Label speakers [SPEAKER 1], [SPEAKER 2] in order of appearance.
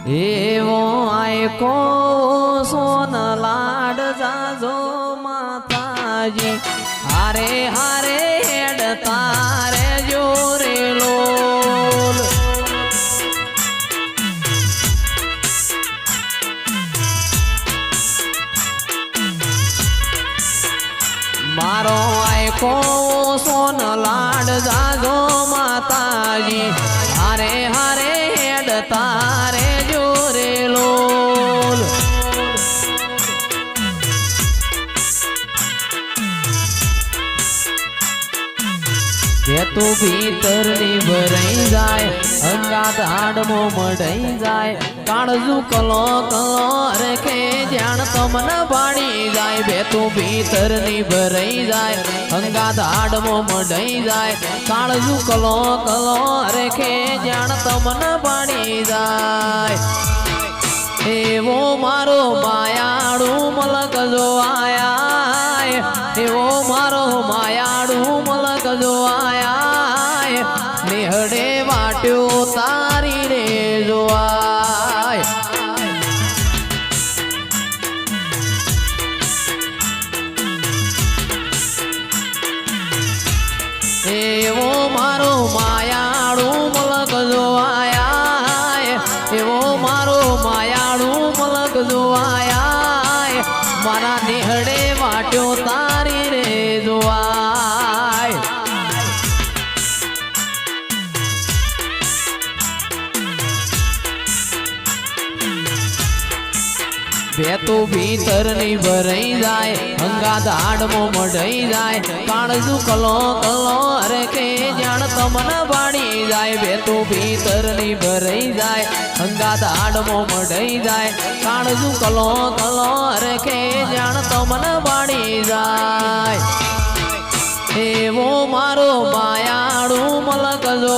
[SPEAKER 1] એવો આયકો સોન લાડ જાજો માતાજી હારે હારે હેડ તારે જોરે લોલ મારો આયકો સોન લાડ જાજો માતાજી હારે હારે હેડ તારે જોરે લોલ તું ભીતર ની ભરાઈ જાય અંગાત હાડમો મઢાઈ જાય કાળજુ કલો કલો રખે જાણ તમને પાડી જાય બે તું ભીતર ની ભરાઈ જાય અંગાત હાડમો મઢાઈ જાય કાળજુ કલો કલો રખે જાણ તમને પાડી જાય એવો મારો માયાળુ મલક જો આયા એવો મારો માયાળુ મલક જો આયા નિહડે વાટ્યો તારી રે જોવાય એવો મારો માયાળુ મલક જો આયા એવો મારો માયાળુ મલક જો આયા મારા નિહડે વાટ્યો તારી રે જોવાય બે તો ભીતર ની ભરાઈ જાય અંગાત હાડમો મઢાઈ જાય કાળજુ કલો કલો રખે જાણ તમને પાડી જાય બે તો ભીતર ની ભરાઈ જાય અંગાત હાડમો મઢાઈ જાય કાળજુ કલો કલો રખે જાણ તમને પાડી જાય એવો મારો માયાળુ મલક જો